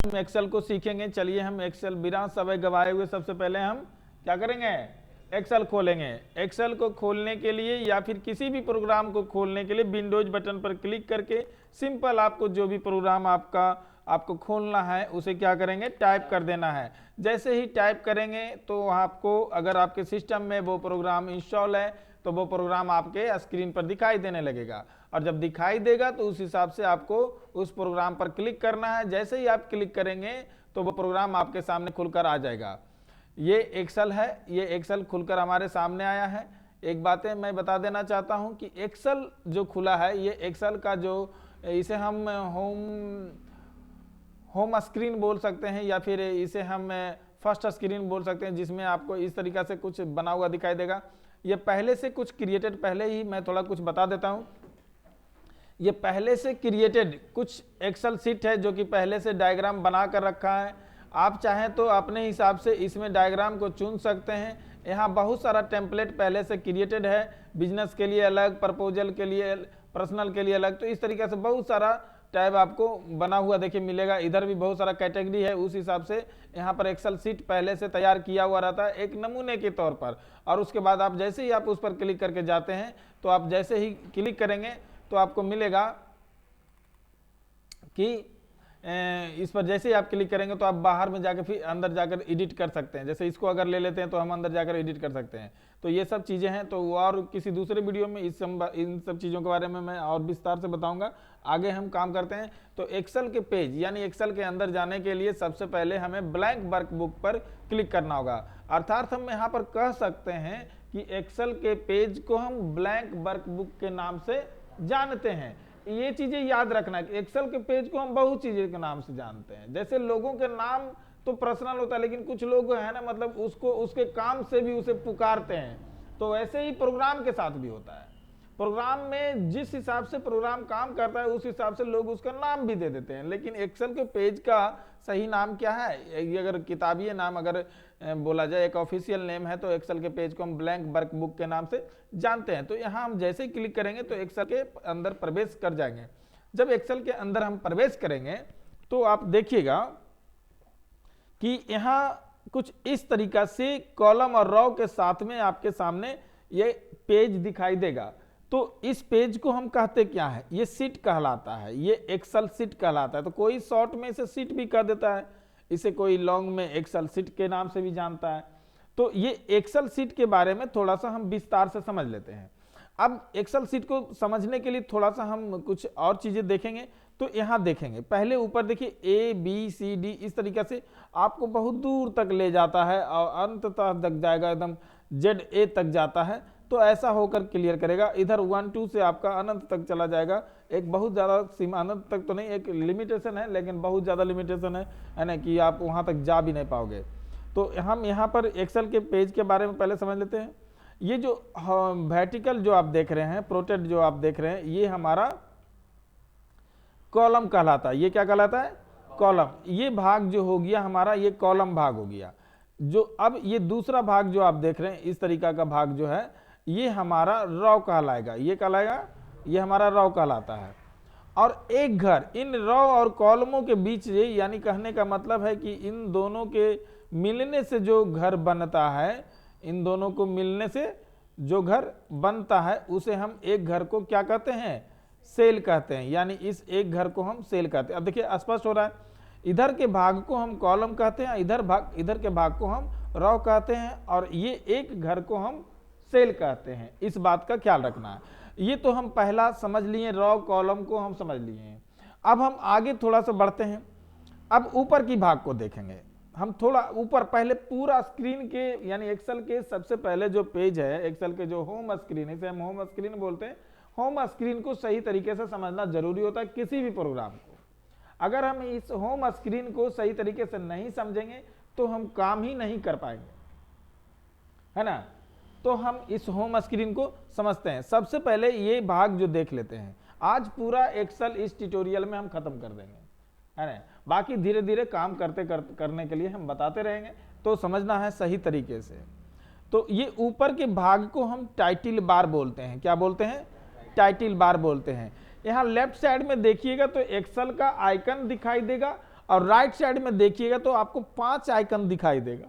हम एक्सेल को सीखेंगे। चलिए हम एक्सेल बिना समय गवाए हुए सबसे पहले हम क्या करेंगे, एक्सेल खोलेंगे। एक्सेल को खोलने के लिए या फिर किसी भी प्रोग्राम को खोलने के लिए विंडोज बटन पर क्लिक करके सिंपल आपको जो भी प्रोग्राम आपको खोलना है उसे क्या करेंगे, टाइप कर देना है। जैसे ही टाइप करेंगे तो आपको, अगर आपके सिस्टम में वो प्रोग्राम इंस्टॉल है तो वो प्रोग्राम आपके स्क्रीन पर दिखाई देने लगेगा, और जब दिखाई देगा तो उस हिसाब से आपको उस प्रोग्राम पर क्लिक करना है। जैसे ही आप क्लिक करेंगे तो वो प्रोग्राम आपके सामने खुलकर आ जाएगा। ये एक्सेल है, ये एक्सेल खुलकर हमारे सामने आया है। एक बातें मैं बता देना चाहता हूं कि एक्सेल जो खुला है, ये एक्सेल का जो, इसे हम होम स्क्रीन बोल सकते हैं या फिर इसे हम फर्स्ट स्क्रीन बोल सकते हैं, जिसमें आपको इस तरीका से कुछ बना हुआ दिखाई देगा। ये पहले से कुछ क्रिएटेड, पहले ही मैं थोड़ा कुछ बता देता हूं। ये पहले से क्रिएटेड कुछ एक्सेल सीट है जो कि पहले से डायग्राम बना कर रखा है। आप चाहें तो अपने हिसाब से इसमें डायग्राम को चुन सकते हैं। यहाँ बहुत सारा टेम्पलेट पहले से क्रिएटेड है, बिजनेस के लिए अलग, प्रपोजल के लिए, पर्सनल के लिए अलग। तो इस तरीके से बहुत सारा टैब आपको बना हुआ देखिए मिलेगा। इधर भी बहुत सारा कैटेगरी है, उस हिसाब से यहाँ पर एक्सेल सीट पहले से तैयार किया हुआ रहता है एक नमूने के तौर पर। और उसके बाद आप जैसे ही आप उस पर क्लिक करके जाते हैं तो आप जैसे ही क्लिक करेंगे तो आपको मिलेगा कि इस पर जैसे ही आप क्लिक करेंगे तो आप बाहर में जाकर फिर अंदर जाकर एडिट कर सकते हैं। जैसे इसको अगर ले लेते हैं तो हम अंदर जाकर एडिट कर सकते हैं। तो ये सब चीज़ें हैं। तो और किसी दूसरे वीडियो में इन सब चीज़ों के बारे में मैं और विस्तार से बताऊंगा। आगे हम काम करते हैं। तो एक्सेल के पेज यानी एक्सेल के अंदर जाने के लिए सबसे पहले हमें ब्लैंक वर्कबुक पर क्लिक करना होगा। अर्थात हम यहाँ पर कह सकते हैं कि एक्सेल के पेज को हम ब्लैंक वर्कबुक के नाम से जानते हैं। ये चीजें याद रखना है। एक्सेल के पेज को हम बहुत चीजें के नाम से जानते हैं। जैसे लोगों के नाम तो पर्सनल होता है, लेकिन कुछ लोग है ना, मतलब उसको उसके काम से भी उसे पुकारते हैं। तो ऐसे ही प्रोग्राम के साथ भी होता है। प्रोग्राम में जिस हिसाब से प्रोग्राम काम करता है उस हिसाब से लोग उसका नाम भी दे देते हैं। लेकिन एक्सेल के पेज का सही नाम क्या है, ये अगर किताबी नाम अगर बोला जाए, एक ऑफिशियल नेम है, तो एक्सेल के पेज को हम ब्लैंक वर्कबुक के नाम से जानते हैं। तो यहाँ हम जैसे ही क्लिक करेंगे तो एक्सेल के अंदर प्रवेश कर जाएंगे। जब एक्सेल के अंदर हम प्रवेश करेंगे तो आप देखिएगा कि यहाँ कुछ इस तरीका से कॉलम और रो के साथ में आपके सामने ये पेज दिखाई देगा। तो इस पेज को हम कहते क्या है, ये सीट कहलाता है, ये एक्सेल सीट कहलाता है। तो कोई शॉर्ट में इसे सीट भी कह देता है, इसे कोई लॉन्ग में एक्सेल सीट के नाम से भी जानता है। तो ये एक्सेल सीट के बारे में थोड़ा सा हम विस्तार से समझ लेते हैं। अब एक्सेल सीट को समझने के लिए थोड़ा सा हम कुछ और चीजें देखेंगे। तो यहाँ देखेंगे, पहले ऊपर देखिए ABCD इस तरीके से आपको बहुत दूर तक ले जाता है और अंत तक जाएगा, एकदम ZA तक जाता है। तो ऐसा होकर क्लियर करेगा। इधर 1 2 से आपका अनंत तक चला जाएगा। एक बहुत ज़्यादा सीमा, अनंत तक तो नहीं, एक लिमिटेशन है, लेकिन बहुत ज़्यादा लिमिटेशन है ना, कि आप वहाँ तक जा भी नहीं पाओगे। तो हम यहाँ पर एक्सेल के पेज के बारे में पहले समझ लेते हैं। ये जो वर्टिकल जो आप देख रहे हैं, प्रोटेक्ट जो आप देख रहे हैं, ये हमारा कॉलम कहलाता है। ये क्या कहलाता है, कॉलम। ये भाग जो हो गया हमारा, ये कॉलम भाग हो गया। जो अब ये दूसरा भाग जो आप देख रहे हैं, इस तरीका का भाग जो है, ये हमारा रो कहलाएगा। ये कहलाएगा, ये हमारा रो कहलाता है। और एक घर इन रो और कॉलमों के बीच, ये यानी कहने का मतलब है कि इन दोनों के मिलने से जो घर बनता है, इन दोनों को मिलने से जो घर बनता है उसे हम एक घर को क्या कहते हैं, सेल कहते हैं। यानी इस एक घर को हम सेल कहते हैं। अब देखिए स्पष्ट हो रहा है, इधर के भाग को हम कॉलम कहते हैं, इधर के भाग को हम रो कहते हैं, और ये एक घर को हम सेल कहते हैं। इस बात का ख्याल रखना है। ये तो हम पहला समझ लिए, रो कॉलम को हम समझ लिए हैं। अब हम आगे थोड़ा सा बढ़ते हैं। अब ऊपर की भाग को देखेंगे हम थोड़ा ऊपर। पहले पूरा स्क्रीन के यानी एक्सेल के सबसे पहले जो पेज है, एक्सेल के जो होम स्क्रीन है, इसे हम होम स्क्रीन बोलते हैं। होम स्क्रीन को सही तरीके से समझना जरूरी होता है किसी भी प्रोग्राम को। अगर हम इस होम स्क्रीन को सही तरीके से नहीं समझेंगे तो हम काम ही नहीं कर पाएंगे, है ना। तो हम इस होम स्क्रीन को समझते हैं। सबसे पहले ये भाग जो देख लेते हैं, आज पूरा एक्सेल इस ट्यूटोरियल में हम खत्म कर देंगे, है ना। बाकी धीरे धीरे काम करने के लिए हम बताते रहेंगे, तो समझना है सही तरीके से। तो ये ऊपर के भाग को हम टाइटल बार बोलते हैं। क्या बोलते हैं, टाइटल बार बोलते हैं। यहाँ लेफ्ट साइड में देखिएगा तो एक्सेल का आइकन दिखाई देगा और राइट साइड में देखिएगा तो आपको 5 आइकन दिखाई देगा।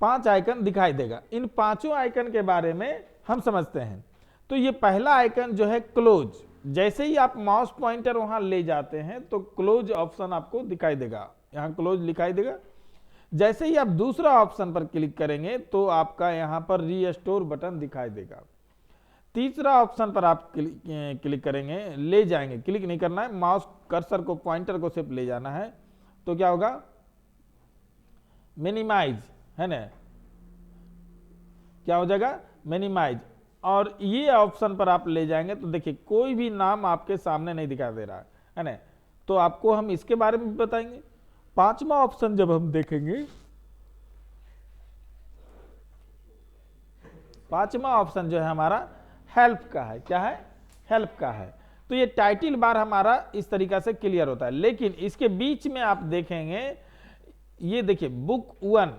5 आइकन दिखाई देगा। इन 5 आइकन के बारे में हम समझते हैं। तो ये पहला आइकन जो है क्लोज, जैसे ही आप माउस पॉइंटर वहां ले जाते हैं तो क्लोज ऑप्शन आपको दिखाई देगा, यहां क्लोज दिखाई देगा। जैसे ही आप दूसरा ऑप्शन पर क्लिक करेंगे तो आपका यहां पर रीस्टोर बटन दिखाई देगा। तीसरा ऑप्शन पर आप क्लिक करेंगे, ले जाएंगे, क्लिक नहीं करना है, माउस कर्सर को पॉइंटर को सिर्फ ले जाना है, तो क्या होगा, मिनिमाइज, है ना, क्या हो जाएगा, मिनिमाइज। और ये ऑप्शन पर आप ले जाएंगे तो देखिए कोई भी नाम आपके सामने नहीं दिखाई दे रहा है ना। तो आपको हम इसके बारे में बताएंगे। 5वां ऑप्शन जब हम देखेंगे, 5वां ऑप्शन जो है हमारा हेल्प का है। क्या है, हेल्प का है। तो ये टाइटल बार हमारा इस तरीका से क्लियर होता है। लेकिन इसके बीच में आप देखेंगे, ये देखिए book 1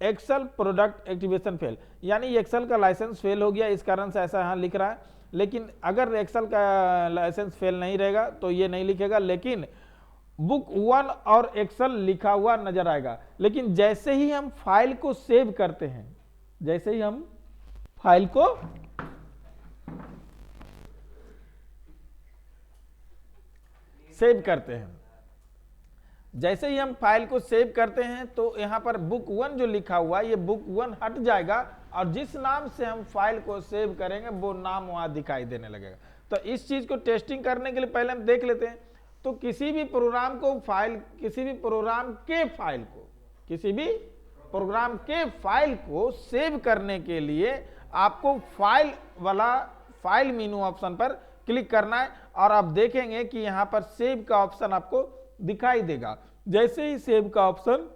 Excel product activation fail, यानी एक्सेल का लाइसेंस फेल हो गया, इस कारण से ऐसा यहां लिख रहा है। लेकिन अगर एक्सेल का लाइसेंस फेल नहीं रहेगा तो ये नहीं लिखेगा, लेकिन बुक 1 और एक्सेल लिखा हुआ नजर आएगा। लेकिन जैसे ही हम फाइल को सेव करते हैं, जैसे ही हम फाइल को सेव करते हैं, जैसे ही हम फाइल को सेव करते हैं तो यहां पर बुक 1 जो लिखा हुआ है, ये बुक 1 हट जाएगा और जिस नाम से हम फाइल को सेव करेंगे वो नाम वहां दिखाई देने लगेगा। तो इस चीज को टेस्टिंग करने के लिए पहले हम देख लेते हैं। तो किसी भी प्रोग्राम को किसी भी प्रोग्राम के फाइल को सेव करने के लिए आपको फाइल मेनू ऑप्शन पर क्लिक करना है और आप देखेंगे कि यहां पर सेव का ऑप्शन आपको दिखाई देगा। जैसे ही सेव का ऑप्शन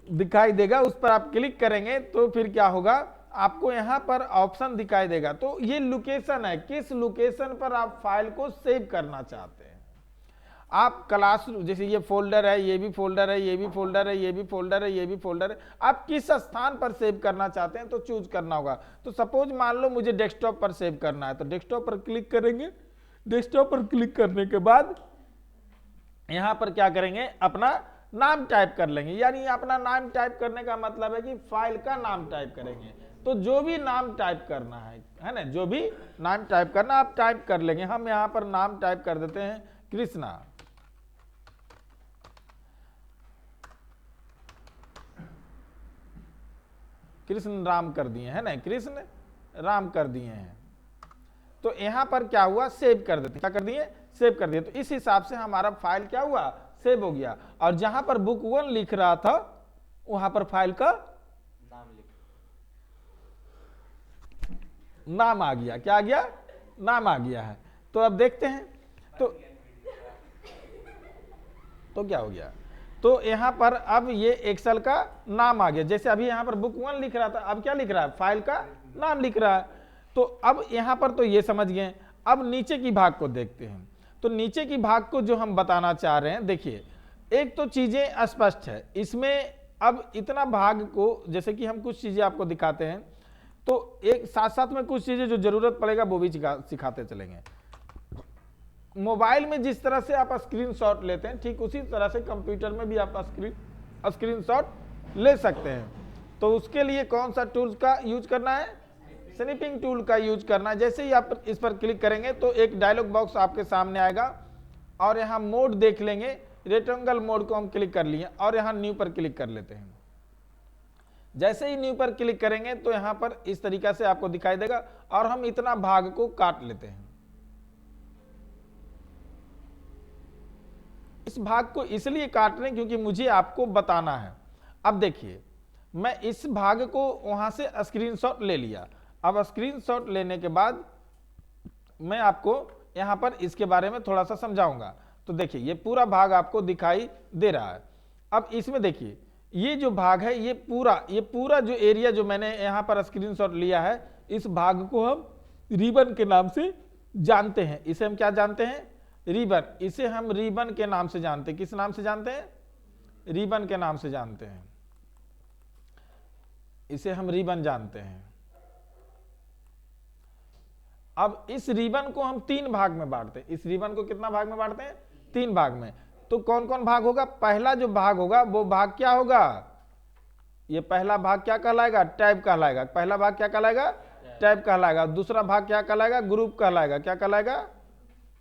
दिखाई देगा उस पर आप क्लिक करेंगे तो फिर क्या होगा, आपको यहां पर ऑप्शन दिखाई देगा। तो ये लोकेशन है, किस लोकेशन पर आप फाइल को सेव करना चाहते हैं। आप क्लास, जैसे ये फोल्डर है, ये भी फोल्डर है, ये भी फोल्डर है, ये भी फोल्डर है, ये भी फोल्डर है, आप किस स्थान पर सेव करना चाहते हैं तो चूज करना होगा। तो सपोज मान लो मुझे डेस्कटॉप पर सेव करना है, तो डेस्कटॉप पर क्लिक करेंगे। डेस्कटॉप पर क्लिक करने के बाद यहां पर क्या करेंगे, अपना नाम टाइप कर लेंगे। यानी अपना नाम टाइप करने का मतलब है कि फाइल का नाम टाइप करेंगे। तो जो भी नाम टाइप करना है ना, जो भी नाम टाइप करना आप टाइप कर लेंगे। हम यहां पर नाम टाइप कर देते हैं कृष्णा। कृष्ण राम कर दिए है ना, कृष्ण राम कर दिए हैं। तो यहां पर क्या हुआ, सेव कर देते, क्या कर दिए, सेव कर दिए। तो इस हिसाब से हमारा फाइल क्या हुआ, सेव हो गया। और जहां पर बुक 1 लिख रहा था वहां पर फाइल का नाम आ गया। क्या आ गया, नाम आ गया है। तो अब देखते हैं तो क्या हो गया, तो यहां पर अब ये एक्सेल का नाम आ गया। जैसे अभी यहां पर बुक 1 लिख रहा था, अब क्या लिख रहा है, फाइल का नाम लिख रहा है। तो अब यहां पर तो ये समझ गए। अब नीचे की भाग को देखते हैं। तो नीचे की भाग को जो हम बताना चाह रहे हैं, देखिए एक तो चीजें स्पष्ट है इसमें। अब इतना भाग को, जैसे कि हम कुछ चीजें आपको दिखाते हैं तो एक साथ साथ में कुछ चीजें जो जरूरत पड़ेगा वो भी सिखाते चलेंगे। मोबाइल में जिस तरह से आप स्क्रीनशॉट लेते हैं, ठीक उसी तरह से कंप्यूटर में भी आप स्क्रीनशॉट ले सकते हैं। तो उसके लिए कौन सा टूल्स का यूज करना है, स्निपिंग टूल का यूज करना है। जैसे ही आप इस पर क्लिक करेंगे तो एक डायलॉग बॉक्स आपके सामने आएगा और यहाँ मोड देख लेंगे। रेक्टेंगल मोड को हम क्लिक कर लिए और यहाँ न्यू पर क्लिक कर लेते हैं। जैसे ही न्यू पर क्लिक करेंगे तो यहाँ पर इस तरीका से आपको दिखाई देगा और हम इतना भाग को काट लेते हैं। इस भाग को इसलिए काट रहे हैं क्योंकि मुझे आपको बताना है। अब देखिए मैं इस भाग को वहां से स्क्रीनशॉट ले लिया। अब स्क्रीनशॉट लेने के बाद मैं आपको यहां पर इसके बारे में थोड़ा सा समझाऊंगा। तो देखिए ये पूरा भाग आपको दिखाई दे रहा है। अब इसमें देखिए ये जो भाग है, ये पूरा जो एरिया जो मैंने यहां पर स्क्रीनशॉट लिया है, इस भाग को हम रिबन के नाम से जानते हैं। इसे हम क्या जानते हैं, रिबन। इसे हम रिबन के नाम से जानते हैं। किस नाम से जानते हैं, रिबन के नाम से जानते हैं। इसे हम रिबन जानते हैं। अब इस रिबन को हम 3 भाग में बांटते हैं। इस रिबन को कितना भाग में बांटते हैं? 3 भाग में। तो कौन कौन भाग होगा? पहला जो भाग होगा वो भाग क्या होगा? ये पहला भाग क्या कहलाएगा? टैब कहलाएगा। पहला भाग क्या कहलाएगा? टैब कहलाएगा। दूसरा भाग क्या कहलाएगा? ग्रुप कहलाएगा। क्या कहलाएगा?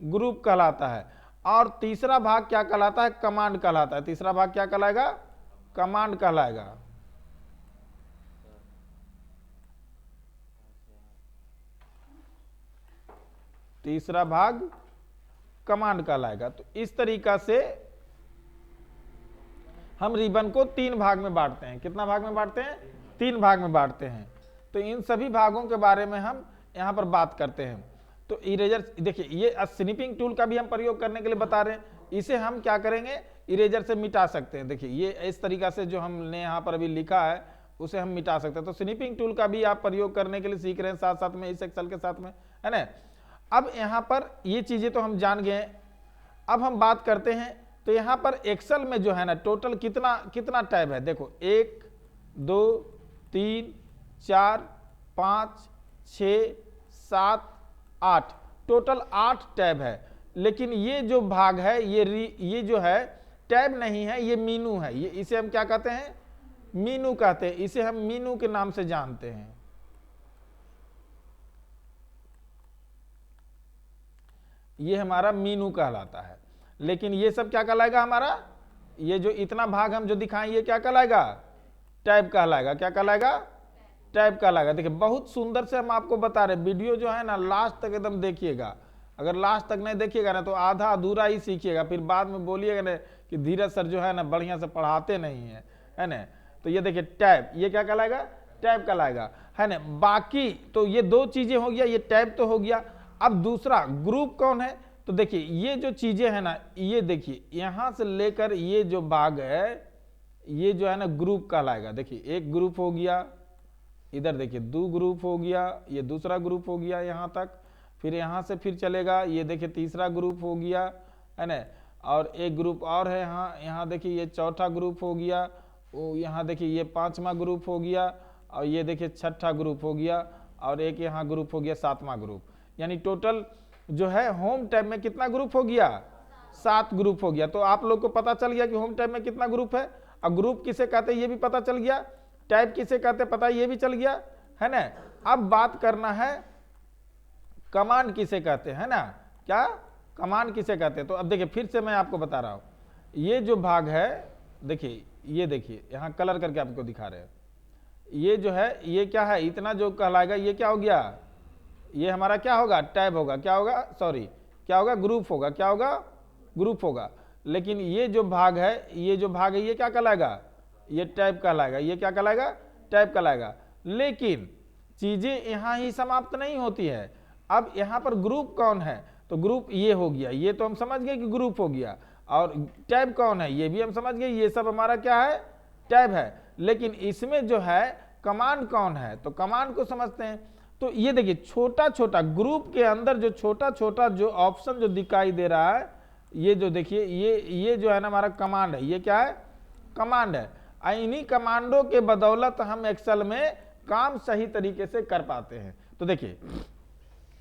ग्रुप कहलाता है। और तीसरा भाग क्या कहलाता है? कमांड कहलाता है। तीसरा भाग क्या कहलाएगा? कमांड कहलाएगा। तीसरा भाग कमांड कहलाएगा। तो इस तरीका से हम रिबन को 3 भाग में बांटते हैं। कितना भाग में बांटते हैं? 3 भाग में बांटते हैं। तो इन सभी भागों के बारे में हम यहां पर बात करते हैं। तो इरेजर देखिए, ये स्निपिंग टूल का भी हम प्रयोग करने के लिए बता रहे हैं। इसे हम क्या करेंगे? इरेजर से मिटा सकते हैं। देखिए ये इस तरीका से जो हमने यहाँ पर अभी लिखा है उसे हम मिटा सकते हैं। तो स्निपिंग टूल का भी आप प्रयोग करने के लिए सीख रहे हैं साथ साथ में, इस एक्सेल के साथ में, है ना। अब यहाँ पर ये चीजें तो हम जान गए। अब हम बात करते हैं, तो यहाँ पर एक्सेल में जो है ना टोटल कितना टैब है? देखो 1 2 3 4 5 6 7 8, टोटल 8 टैब है। लेकिन ये जो भाग है ये जो है टैब नहीं है, ये मीनू है। ये इसे हम क्या कहते हैं? मीनू कहते हैं। इसे हम मीनू के नाम से जानते हैं। ये हमारा मीनू कहलाता है। लेकिन ये सब क्या कहलाएगा हमारा? ये जो इतना भाग हम जो दिखाएं ये क्या कहलाएगा? टैब कहलाएगा। क्या कहलाएगा? टैब कहलाएगा। देखिए बहुत सुंदर से हम आपको बता रहे। वीडियो जो है ना लास्ट तक एकदम देखिएगा। अगर लास्ट तक नहीं देखिएगा ना तो आधा अधूरा ही सीखिएगा, फिर बाद में बोलिएगा ना कि धीरज सर जो है ना बढ़िया से पढ़ाते नहीं है ना। तो ये देखिए टैब, ये क्या कहलाएगा? टैब कहलाएगा, है ना। बाकी तो ये 2 चीजें हो गया, ये टैब तो हो गया। अब दूसरा ग्रुप कौन है? तो देखिए ये जो चीजें है ना, ये देखिए यहां से लेकर ये जो भाग है ये जो है ना ग्रुप कहलाएगा। देखिए एक ग्रुप हो गया, इधर देखिए 2 ग्रुप हो गया, ये दूसरा ग्रुप हो गया यहां तक, फिर यहां से फिर चलेगा, ये देखिए तीसरा ग्रुप हो गया, है ना। और एक ग्रुप और है यहाँ देखिए ये चौथा ग्रुप हो गया, यहाँ देखिए ये 5वां ग्रुप हो गया, और ये देखिए 6ठा ग्रुप हो गया, और एक यहाँ ग्रुप हो गया 7वां ग्रुप। यानी टोटल जो है होम टैब में कितना ग्रुप हो गया? 7 ग्रुप हो गया। तो आप लोग को पता चल गया कि होम टैब में कितना ग्रुप है। और ग्रुप किसे कहते हैं ये भी पता चल गया, टैब किसे कहते हैं पता ये भी चल गया, है ना। अब बात करना है कमांड किसे कहते हैं ना। क्या कमांड किसे कहते हैं? तो अब देखिए फिर से मैं आपको बता रहा हूं, ये जो भाग है देखिए, ये देखिए यहां कलर करके आपको दिखा रहे हैं। ये जो है ये क्या है? इतना जो कहलाएगा ये क्या हो गया? ये हमारा क्या होगा? टैब होगा। क्या होगा? सॉरी क्या होगा? ग्रुप होगा। क्या होगा? ग्रुप होगा। लेकिन ये जो भाग है ये क्या कहलाएगा? ये टैब कहलाएगा। ये क्या कहलाएगा? टैब कहलाएगा। लेकिन चीजें यहां ही समाप्त नहीं होती है। अब यहां पर ग्रुप कौन है? तो ग्रुप ये हो गया, ये तो हम समझ गए कि ग्रुप हो गया। और टैब कौन है? ये भी हम समझ गए, ये सब हमारा क्या है? टैब है। लेकिन इसमें जो है कमांड कौन है? तो कमांड को समझते हैं। तो ये देखिए छोटा छोटा ग्रुप के अंदर जो छोटा छोटा जो ऑप्शन जो दिखाई दे रहा है, ये जो देखिए ये जो है ना हमारा कमांड है। ये क्या है? कमांड है। इन्हीं कमांडों के बदौलत हम एक्सेल में काम सही तरीके से कर पाते हैं। तो देखिए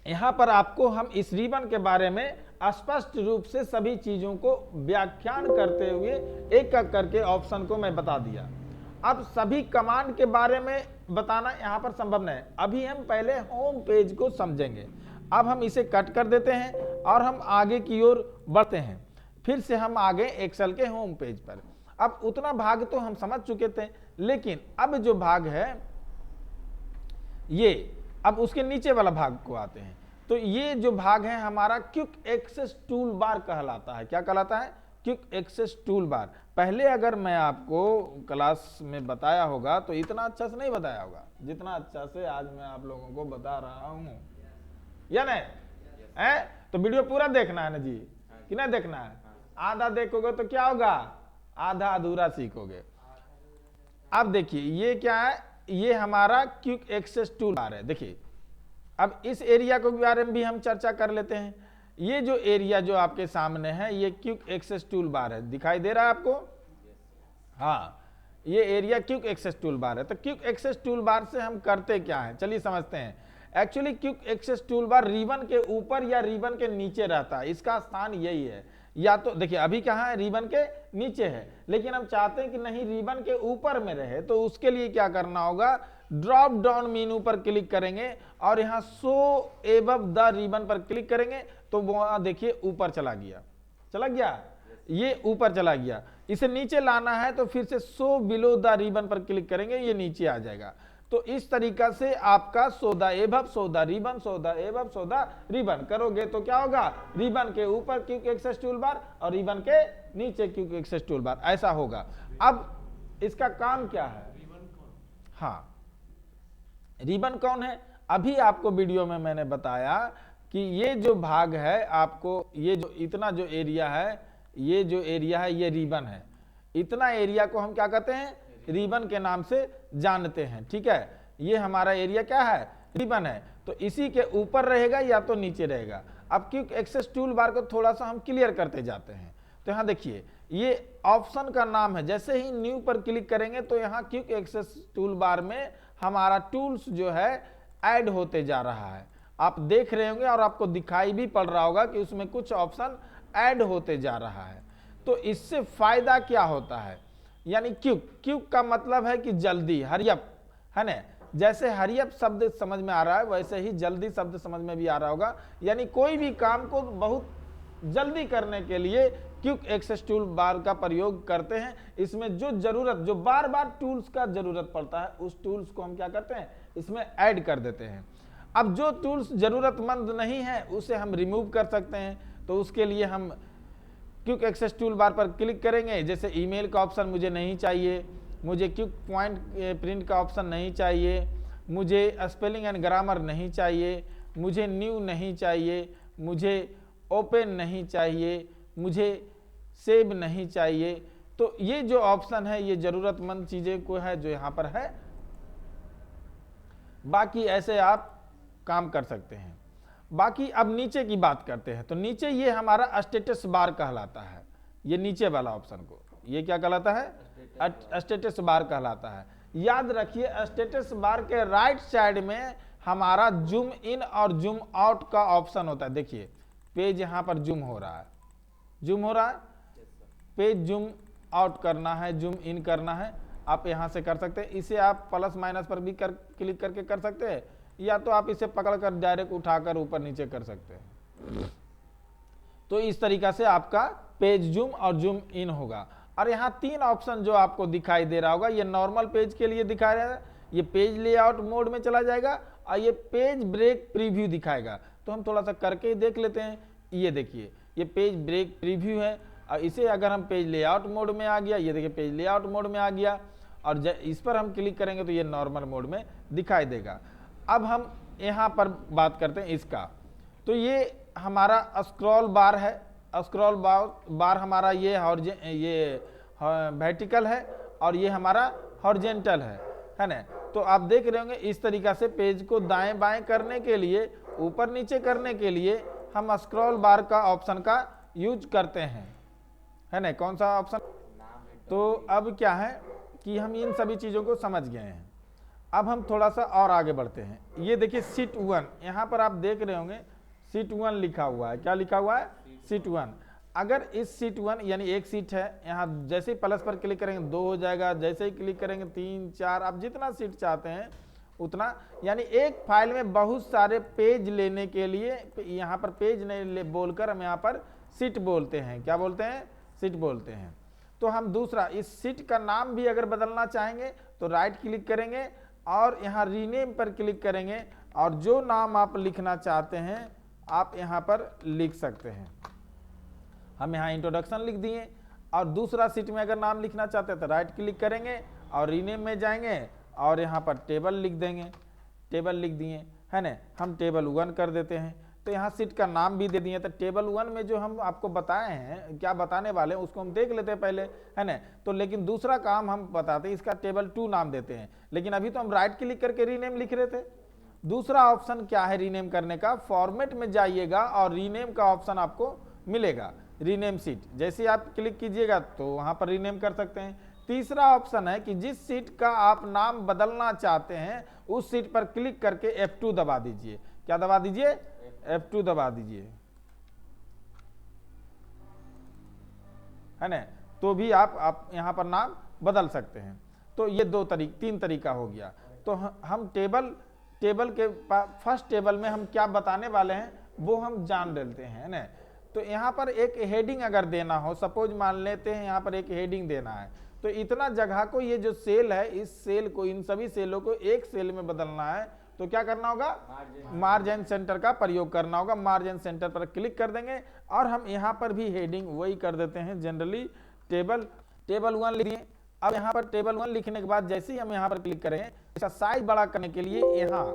यहां पर आपको हम इस रिबन के बारे में स्पष्ट रूप से सभी चीजों को व्याख्यान करते हुए एक एक करके ऑप्शन को मैं बता दिया। अब सभी कमांड के बारे में बताना यहां पर संभव नहीं। अभी हम पहले होम पेज को समझेंगे। अब हम इसे कट कर देते हैं और हम आगे की ओर बढ़ते हैं। फिर से हम आगे एक्सेल के होम पेज पर। अब उतना भाग तो हम समझ चुके थे, लेकिन अब जो भाग है ये, अब उसके नीचे वाला भाग को आते हैं। तो ये जो भाग है हमारा क्विक एक्सेस टूल बार कहलाता है। क्या कहलाता है? Quick access tool bar. पहले अगर मैं आपको क्लास में बताया होगा तो इतना अच्छा से नहीं बताया होगा जितना अच्छा से आज मैं आप लोगों को बता रहा हूं, या नहीं है? तो वीडियो पूरा देखना है ना जी, कि नहीं देखना है? आधा देखोगे तो क्या होगा? आधा अधूरा सीखोगे। अब देखिए ये क्या है? ये हमारा क्विक एक्सेस टूल बार है। देखिए अब इस एरिया को बारे में भी हम चर्चा कर लेते हैं। ये जो एरिया जो आपके सामने है ये क्विक एक्सेस टूल बार है। दिखाई दे रहा है आपको? हाँ, ये area quick access tool bar है। तो क्विक एक्सेस टूल बार से हम करते क्या है, चलिए समझते हैं। Actually quick access tool bar ribbon के ऊपर या रिबन के नीचे रहता है, इसका स्थान यही है। या तो देखिए अभी कहाँ है, रिबन के नीचे है, लेकिन हम चाहते हैं कि नहीं रिबन के ऊपर में रहे, तो उसके लिए क्या करना होगा, ड्रॉप डाउन मेनू पर क्लिक करेंगे और यहाँ शो एबव द रिबन पर क्लिक करेंगे तो वहां देखिए ऊपर चला गया, चला गया, ये ऊपर चला गया। इसे नीचे लाना है तो फिर से शो बिलो द रिबन पर क्लिक करेंगे, ये नीचे आ जाएगा। तो इस तरीका से आपका show the above, show the ribbon, show the above, show the ribbon करोगे तो क्या होगा, रिबन के ऊपर क्विक एक्सेस टूल बार और रिबन के नीचे क्विक एक्सेस टूल बार, ऐसा होगा। अब इसका काम क्या है, हाँ रिबन कौन है, अभी आपको वीडियो में मैंने बताया कि ये जो भाग है, आपको ये जो इतना जो एरिया है, ये जो एरिया है ये रिबन है, इतना एरिया को हम क्या कहते हैं, रिबन के नाम से जानते हैं, ठीक है। ये हमारा एरिया क्या है, रिबन है, तो इसी के ऊपर रहेगा या तो नीचे रहेगा। अब क्विक एक्सेस टूल बार को थोड़ा सा हम क्लियर करते जाते हैं। तो यहाँ देखिए ये ऑप्शन का नाम है, जैसे ही न्यू पर क्लिक करेंगे तो यहाँ क्विक एक्सेस टूल बार में हमारा टूल्स जो है ऐड होते जा रहा है, आप देख रहे होंगे और आपको दिखाई भी पड़ रहा होगा कि उसमें कुछ ऑप्शन ऐड होते जा रहा है। तो इससे फायदा क्या होता है, यानी क्विक, क्विक का मतलब है कि जल्दी, हरियप है ना, जैसे हरियप शब्द समझ में आ रहा है वैसे ही जल्दी शब्द समझ में भी आ रहा होगा, यानी कोई भी काम को बहुत जल्दी करने के लिए क्विक एक्सेस टूल बार का प्रयोग करते हैं। इसमें जो जरूरत, जो बार बार टूल्स का जरूरत पड़ता है उस टूल्स को हम क्या करते हैं, इसमें ऐड कर देते हैं। अब जो टूल्स जरूरतमंद नहीं है उसे हम रिमूव कर सकते हैं, तो उसके लिए हम क्विक एक्सेस टूल बार पर क्लिक करेंगे। जैसे ईमेल का ऑप्शन मुझे नहीं चाहिए, मुझे क्विक पॉइंट प्रिंट का ऑप्शन नहीं चाहिए, मुझे स्पेलिंग एंड ग्रामर नहीं चाहिए, मुझे न्यू नहीं चाहिए, मुझे ओपन नहीं चाहिए, मुझे सेव नहीं चाहिए। तो ये जो ऑप्शन है ये जरूरतमंद चीजें को है जो यहाँ पर है, बाकी ऐसे आप काम कर सकते हैं। बाकी अब नीचे की बात करते हैं, तो नीचे ये हमारा स्टेटस बार कहलाता है, ये नीचे वाला ऑप्शन को ये क्या कहलाता है, स्टेटस बार कहलाता है। याद रखिए स्टेटस बार के राइट साइड में हमारा जूम इन और जूम आउट का ऑप्शन होता है। देखिए पेज यहाँ पर जूम हो रहा है, जूम हो रहा है, पेज जूम आउट करना है, जूम इन करना है, आप यहाँ से कर सकते हैं। इसे आप प्लस माइनस पर भी क्लिक करके कर सकते हैं, या तो आप इसे पकड़कर डायरेक्ट उठाकर ऊपर नीचे कर सकते हैं। तो इस तरीका से आपका पेज जूम और जूम इन होगा। और यहाँ तीन ऑप्शन जो आपको दिखाई दे रहा होगा, ये नॉर्मल पेज के लिए दिखा रहा है, ये पेज लेआउट मोड में चला जाएगा और ये पेज ब्रेक प्रीव्यू दिखाएगा। तो हम थोड़ा सा करके देख लेते हैं। ये देखिए ये पेज ब्रेक प्रीव्यू है, और इसे अगर हम पेज लेआउट मोड में आ गया, ये देखिए पेज लेआउट मोड में आ गया, और इस पर हम क्लिक करेंगे तो ये नॉर्मल मोड में दिखाई देगा। अब हम यहाँ पर बात करते हैं इसका, तो ये हमारा स्क्रॉल बार है, स्क्रॉल बार हमारा ये वर्टिकल है और ये हमारा हॉरिजॉन्टल है ना। तो आप देख रहे होंगे इस तरीका से पेज को दाएं बाएं करने के लिए, ऊपर नीचे करने के लिए हम स्क्रॉल बार का ऑप्शन का यूज करते हैं, है ना। कौन सा ऑप्शन, तो अब क्या है कि हम इन सभी चीज़ों को समझ गए हैं। अब हम थोड़ा सा और आगे बढ़ते हैं। ये देखिए सीट 1, यहाँ पर आप देख रहे होंगे सीट 1 लिखा हुआ है। क्या लिखा हुआ है, सीट 1। अगर इस सीट 1 यानी एक सीट है, यहाँ जैसे ही प्लस पर क्लिक करेंगे 2 हो जाएगा, जैसे ही क्लिक करेंगे 3 4, आप जितना सीट चाहते हैं उतना, यानी एक फाइल में बहुत सारे पेज लेने के लिए यहाँ पर पेज नहीं बोलकर हम यहाँ पर सीट बोलते हैं। क्या बोलते हैं, सीट बोलते हैं। तो हम दूसरा इस सीट का नाम भी अगर बदलना चाहेंगे तो राइट क्लिक करेंगे और यहाँ रीनेम पर क्लिक करेंगे, और जो नाम आप लिखना चाहते हैं आप यहाँ पर लिख सकते हैं। हम यहाँ इंट्रोडक्शन लिख दिए, और दूसरा सीट में अगर नाम लिखना चाहते हैं तो राइट क्लिक करेंगे और रीनेम में जाएंगे और यहाँ पर टेबल लिख देंगे, टेबल लिख दिए, है ना। हम टेबल 1 कर देते हैं, तो यहाँ सीट का नाम भी दे दिए। तो टेबल 1 में जो हम आपको बताए हैं, क्या बताने वाले हैं उसको हम देख लेते हैं पहले, है ना। तो लेकिन दूसरा काम हम बताते हैं, इसका टेबल 2 नाम देते हैं, लेकिन अभी तो हम राइट क्लिक करके रीनेम लिख रहे थे। दूसरा ऑप्शन क्या है रीनेम करने का, फॉर्मेट में जाइएगा और रीनेम का ऑप्शन आपको मिलेगा, रीनेम सीट। जैसे आप क्लिक कीजिएगा तो वहाँ पर रीनेम कर सकते हैं। तीसरा ऑप्शन है कि जिस सीट का आप नाम बदलना चाहते हैं उस सीट पर क्लिक करके F2 दबा दीजिए। क्या दबा दीजिए? F2 दबा दीजिए, है ना, तो भी आप यहां पर नाम बदल सकते हैं। तो ये तीन तरीका हो गया। तो हम टेबल के फर्स्ट टेबल में हम क्या बताने वाले हैं वो हम जान लेते हैं ना। तो यहाँ पर एक हेडिंग अगर देना हो, सपोज मान लेते हैं यहाँ पर एक हेडिंग देना है, तो इतना जगह को ये जो सेल है इस सेल को, इन सभी सेलों को एक सेल में बदलना है तो क्या करना होगा? मार्ज एंड सेंटर का प्रयोग करना होगा। मार्ज एंड सेंटर पर क्लिक कर देंगे और हम यहाँ पर भी हेडिंग वही कर देते हैं, जनरली टेबल 1 लिख दिए। अब यहाँ पर टेबल 1 लिखने के बाद जैसे ही हम यहाँ पर क्लिक करेंगे, इसका साइज बड़ा करने के लिए यहाँ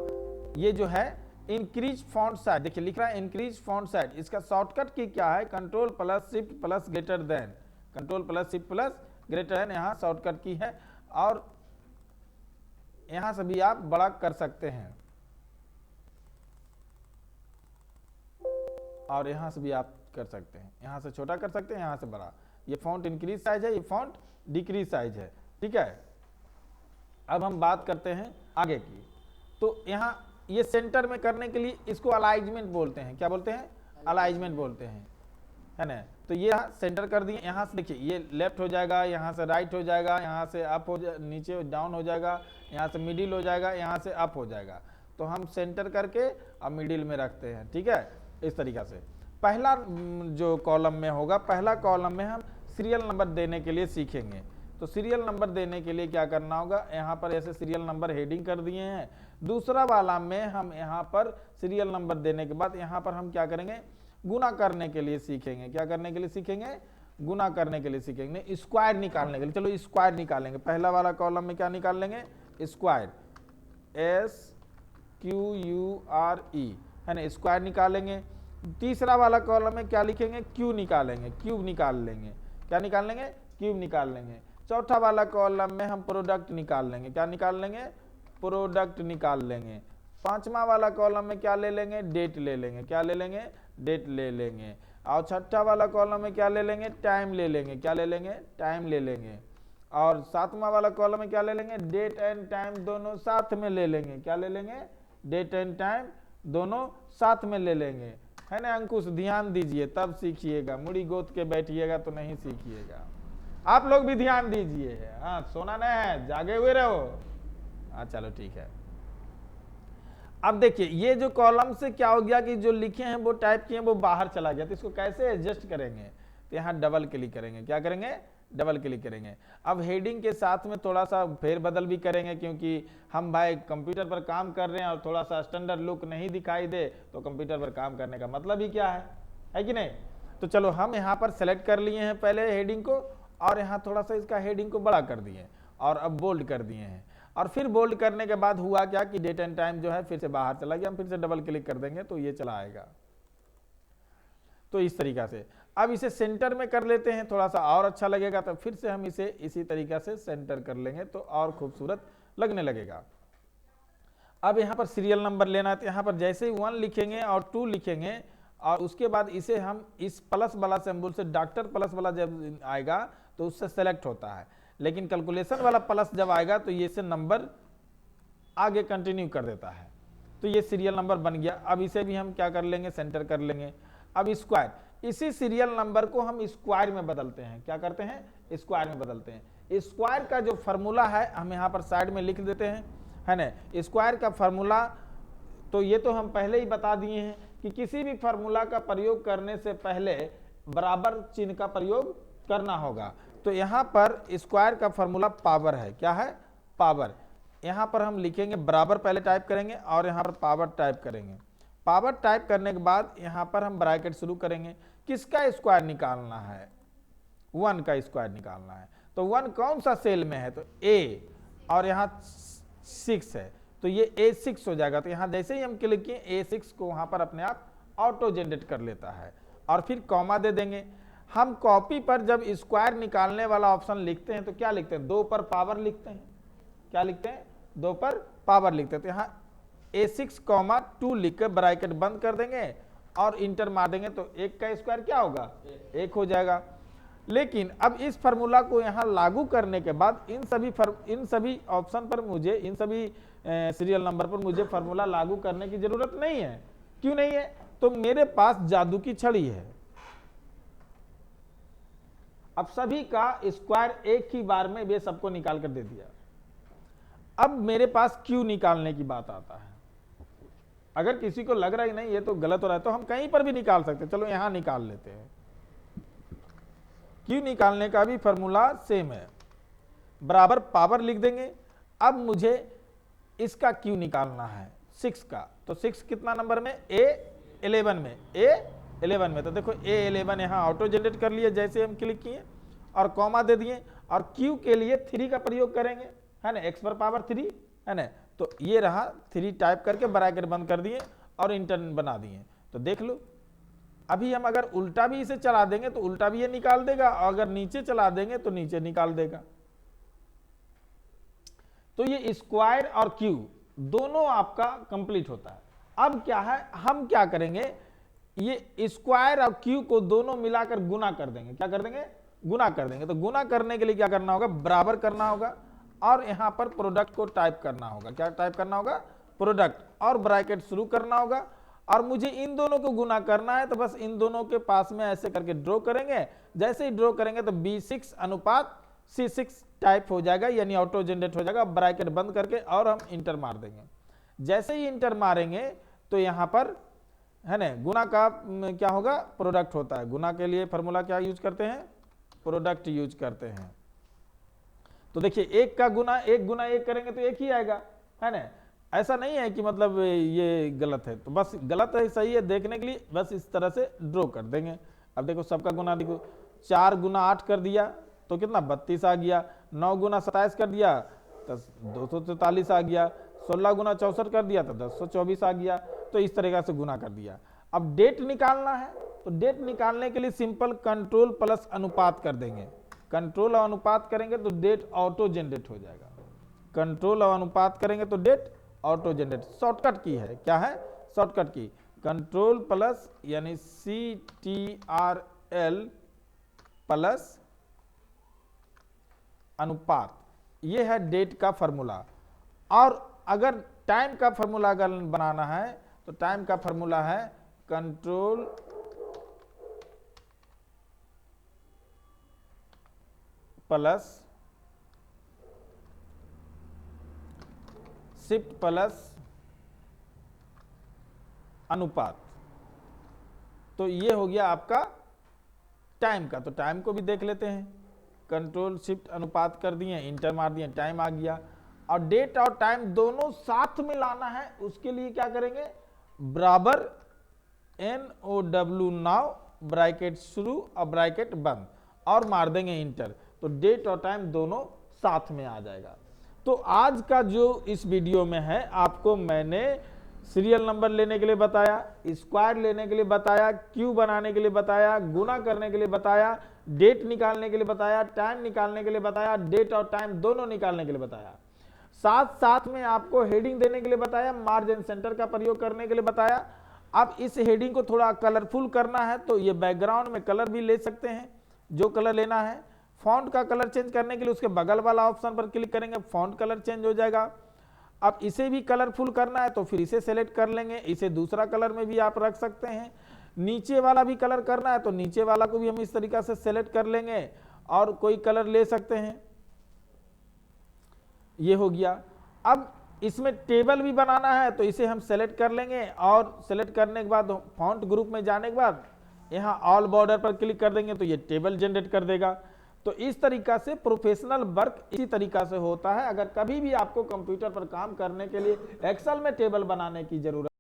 ये जो है इंक्रीज फॉन्ट साइज, देखिए लिख रहा है इंक्रीज फॉन्ट साइज। इसका शॉर्टकट की क्या है? Control plus shift plus greater than, control plus shift plus greater than यहाँ शॉर्टकट की है। और यहां से भी आप बड़ा कर सकते हैं और यहां से भी आप कर सकते हैं, यहां से छोटा कर सकते हैं, यहां से बड़ा। ये फॉन्ट इंक्रीज साइज है, ये फॉन्ट डिक्रीज साइज है, ठीक है। अब हम बात करते हैं आगे की। तो यहां ये सेंटर में करने के लिए इसको अलाइनमेंट बोलते हैं। क्या बोलते हैं? अलाइनमेंट बोलते हैं, है ना। तो ये सेंटर कर दिए। यहाँ से देखिए ये लेफ्ट हो जाएगा, यहाँ से राइट हो जाएगा, यहाँ से अप हो जाए, नीचे डाउन हो जाएगा, यहाँ से मिडिल हो जाएगा, यहाँ से अप हो जाएगा। तो हम सेंटर करके अब मिडिल में रखते हैं, ठीक है। इस तरीका से पहला जो कॉलम में होगा, पहला कॉलम में हम सीरियल नंबर देने के लिए सीखेंगे। तो सीरियल नंबर देने के लिए क्या करना होगा? यहाँ पर ऐसे सीरियल नंबर हेडिंग कर दिए हैं। दूसरा वाला में हम यहाँ पर सीरियल नंबर देने के बाद यहाँ पर हम क्या करेंगे? गुना करने के लिए सीखेंगे। क्या करने के लिए सीखेंगे? गुना करने के लिए सीखेंगे, स्क्वायर निकालने के लिए। चलो स्क्वायर निकालेंगे। पहला वाला कॉलम में क्या निकाल लेंगे? स्क्वायर, SQURE, है ना, स्क्वायर निकालेंगे। तीसरा वाला कॉलम में क्या लिखेंगे? क्यूब निकालेंगे, क्यूब निकाल लेंगे। क्या निकाल लेंगे? क्यूब निकाल लेंगे। चौथा वाला कॉलम में हम प्रोडक्ट निकाल लेंगे। क्या निकाल लेंगे? प्रोडक्ट निकाल लेंगे। पांचवा वाला कॉलम में क्या ले लेंगे? डेट ले लेंगे। क्या ले लेंगे? डेट ले लेंगे। और छठा वाला कॉलम में क्या ले लेंगे? टाइम ले लेंगे। क्या ले लेंगे? टाइम ले लेंगे। और सातवां वाला कॉलम में क्या ले लेंगे? डेट एंड टाइम दोनों साथ में ले लेंगे। क्या ले लेंगे? डेट एंड टाइम दोनों साथ में ले लेंगे, है ना। अंकुश ध्यान दीजिए तब सीखिएगा, मुड़ी गोद के बैठिएगा तो नहीं सीखिएगा। आप लोग भी ध्यान दीजिए, हाँ, सोना नहीं है, जागे हुए रहो। हाँ चलो ठीक है। अब देखिए ये जो कॉलम से क्या हो गया कि जो लिखे हैं वो टाइप किए हैं वो बाहर चला गया। तो इसको कैसे एडजस्ट करेंगे? तो यहाँ डबल क्लिक करेंगे। क्या करेंगे? डबल क्लिक करेंगे। अब हेडिंग के साथ में थोड़ा सा फेरबदल भी करेंगे, क्योंकि हम भाई कंप्यूटर पर काम कर रहे हैं और थोड़ा सा स्टैंडर्ड लुक नहीं दिखाई दे तो कंप्यूटर पर काम करने का मतलब ही क्या है कि नहीं। तो चलो हम यहाँ पर सेलेक्ट कर लिए हैं पहले हेडिंग को, और यहाँ थोड़ा सा इसका हेडिंग को बड़ा कर दिए और अब बोल्ड कर दिए हैं। और फिर बोल्ड करने के बाद हुआ क्या कि डेट एंड टाइम जो है फिर से बाहर चला गया। हम फिर से डबल क्लिक कर देंगे तो ये चला आएगा। तो इस तरीका से अब इसे सेंटर में कर लेते हैं, थोड़ा सा और अच्छा लगेगा। तो फिर से हम इसे इसी तरीका से सेंटर कर लेंगे तो और खूबसूरत लगने लगेगा। अब यहाँ पर सीरियल नंबर लेना है तो यहाँ पर जैसे ही 1 लिखेंगे और 2 लिखेंगे और उसके बाद इसे हम इस प्लस वाला सिंबल से, डॉक्टर प्लस वाला जब आएगा तो उससे सेलेक्ट होता है, लेकिन कैलकुलेशन वाला प्लस जब आएगा तो ये से नंबर आगे कंटिन्यू कर देता है। तो ये सीरियल नंबर बन गया। अब इसे भी हम क्या कर लेंगे? सेंटर कर लेंगे। अब स्क्वायर, इसी सीरियल नंबर को हम स्क्वायर में बदलते हैं। क्या करते हैं? स्क्वायर में बदलते हैं। स्क्वायर का जो फॉर्मूला है हम यहाँ पर साइड में लिख देते हैं, है ना। स्क्वायर का फॉर्मूला तो ये तो हम पहले ही बता दिए हैं कि किसी भी फॉर्मूला का प्रयोग करने से पहले बराबर चिन्ह का प्रयोग करना होगा। तो यहाँ पर स्क्वायर का फॉर्मूला पावर है। क्या है? पावर। यहाँ पर हम लिखेंगे बराबर, पहले टाइप करेंगे और यहाँ पर पावर टाइप करेंगे। पावर टाइप करने के बाद यहाँ पर हम ब्रैकेट शुरू करेंगे। किसका स्क्वायर निकालना है? 1 का स्क्वायर निकालना है। तो 1 कौन सा सेल में है? तो A, और यहाँ 6 है तो ये A6 हो जाएगा। तो यहाँ जैसे ही हम क्लिक किए A6 को वहाँ पर अपने आप ऑटो जनरेट कर लेता है और फिर कॉमा दे देंगे। हम कॉपी पर जब स्क्वायर निकालने वाला ऑप्शन लिखते हैं तो क्या लिखते हैं? 2 पर पावर लिखते हैं। क्या लिखते हैं? 2 पर पावर लिखते हैं। तो यहाँ A6, 2 लिख कर ब्रैकेट बंद कर देंगे और इंटर मार देंगे तो 1 का स्क्वायर क्या होगा? 1 हो जाएगा। लेकिन अब इस फार्मूला को यहाँ लागू करने के बाद इन सभी ऑप्शन पर मुझे, इन सभी सीरियल नंबर पर मुझे फार्मूला लागू करने की जरूरत नहीं है। क्यों नहीं है? तो मेरे पास जादू की छड़ी है। अब सभी का स्क्वायर एक ही बार में वे सबको निकाल कर दे दिया। अब मेरे पास क्यू निकालने की बात आता है। अगर किसी को लग रहा है नहीं ये तो गलत हो रहा है, तो हम कहीं पर भी निकाल सकते हैं। चलो यहां निकाल लेते हैं। क्यू निकालने का भी फॉर्मूला सेम है, बराबर पावर लिख देंगे। अब मुझे इसका क्यू निकालना है 6 का, तो 6 कितना नंबर में? A11 में, A11 में। तो देखो A11 यहाँ ऑटो जनरेट कर लिया जैसे हम क्लिक किए और कॉमा दे दिए, और क्यू के लिए 3 का प्रयोग करेंगे, है ना, x पर पावर 3, है ना। तो ये रहा 3 टाइप करके ब्रैकेट बंद कर दिए और इंटर बना दिए। तो देख लो, अभी हम अगर उल्टा भी इसे चला देंगे तो उल्टा भी ये निकाल देगा, और अगर नीचे चला देंगे तो नीचे निकाल देगा। तो ये स्क्वायर और क्यू दोनों आपका कंप्लीट होता है। अब क्या है, हम क्या करेंगे, ये स्क्वायर और क्यू को दोनों मिलाकर गुना कर देंगे। क्या कर देंगे? गुना कर देंगे। तो गुना करने के लिए क्या करना होगा? बराबर करना होगा, और यहां पर प्रोडक्ट को टाइप करना होगा। क्या टाइप करना होगा? प्रोडक्ट, और ब्रैकेट शुरू करना होगा। और मुझे इन दोनों को गुना करना है, तो बस इन दोनों के पास में ऐसे करके ड्रॉ करेंगे। जैसे ही ड्रॉ करेंगे तो B6 अनुपात C6 टाइप हो जाएगा, यानी ऑटो जनरेट हो जाएगा। ब्रैकेट बंद करके और हम इंटर मार देंगे। जैसे ही इंटर मारेंगे तो यहां पर, है ना, गुना का क्या होगा? प्रोडक्ट होता है। गुना के लिए फॉर्मूला क्या यूज करते हैं? प्रोडक्ट यूज करते हैं। तो देखिए, एक का गुना एक करेंगे तो एक ही आएगा, है ना। ऐसा नहीं है कि मतलब ये गलत है, तो बस गलत है सही है देखने के लिए बस इस तरह से ड्रॉ कर देंगे। अब देखो सबका गुना, देखो 4 गुना 8 कर दिया तो कितना? 32 आ गया। 9 गुना 27 कर दिया तो 243 आ गया। 16 गुना 64 कर दिया तो 1024 आ गया। तो इस तरीके से गुना कर दिया। अब डेट निकालना है, तो डेट निकालने के लिए सिंपल कंट्रोल प्लस अनुपात कर देंगे। कंट्रोल और अनुपात करेंगे तो डेट ऑटो जनरेट हो जाएगा। कंट्रोल और अनुपात करेंगे तो डेट ऑटो जनरेट। शॉर्टकट की है, क्या है? शॉर्टकट की। कंट्रोल प्लस यानी CTRL प्लस अनुपात, ये है डेट का फॉर्मूला। और अगर टाइम का फॉर्मूला अगर बनाना है तो टाइम का फॉर्मूला है कंट्रोल प्लस शिफ्ट प्लस अनुपात। तो ये हो गया आपका टाइम का। तो टाइम को भी देख लेते हैं। कंट्रोल शिफ्ट अनुपात कर दिए, इंटर मार दिए, टाइम आ गया। और डेट और टाइम दोनों साथ में लाना है, उसके लिए क्या करेंगे? बराबर NOW नाउ, ब्रैकेट शुरू और ब्रैकेट बंद, और मार देंगे इंटर। तो डेट और टाइम दोनों साथ में आ जाएगा। तो आज का जो इस वीडियो में है, आपको मैंने सीरियल नंबर लेने के लिए बताया, स्क्वायर लेने के लिए बताया, क्यू बनाने के लिए बताया, गुना करने के लिए बताया, डेट निकालने के लिए बताया, टाइम निकालने के लिए बताया, डेट और टाइम दोनों निकालने के लिए बताया। साथ साथ में आपको हेडिंग देने के लिए बताया, मार्जिन सेंटर का प्रयोग करने के लिए बताया। अब इस हेडिंग को थोड़ा कलरफुल करना है तो ये बैकग्राउंड में कलर भी ले सकते हैं, जो कलर लेना है। फॉन्ट का कलर चेंज करने के लिए उसके बगल वाला ऑप्शन पर क्लिक करेंगे, फॉन्ट कलर चेंज हो जाएगा। अब इसे भी कलरफुल करना है तो फिर इसे सेलेक्ट कर लेंगे, इसे दूसरा कलर में भी आप रख सकते हैं। नीचे वाला भी कलर करना है तो नीचे वाला को भी हम इस तरीका से सेलेक्ट कर लेंगे और कोई कलर ले सकते हैं। ये हो गया। अब इसमें टेबल भी बनाना है तो इसे हम सेलेक्ट कर लेंगे, और सेलेक्ट करने के बाद फॉन्ट ग्रुप में जाने के बाद यहाँ ऑल बॉर्डर पर क्लिक कर देंगे तो ये टेबल जनरेट कर देगा। तो इस तरीका से प्रोफेशनल वर्क इसी तरीका से होता है। अगर कभी भी आपको कंप्यूटर पर काम करने के लिए एक्सेल में टेबल बनाने की जरूरत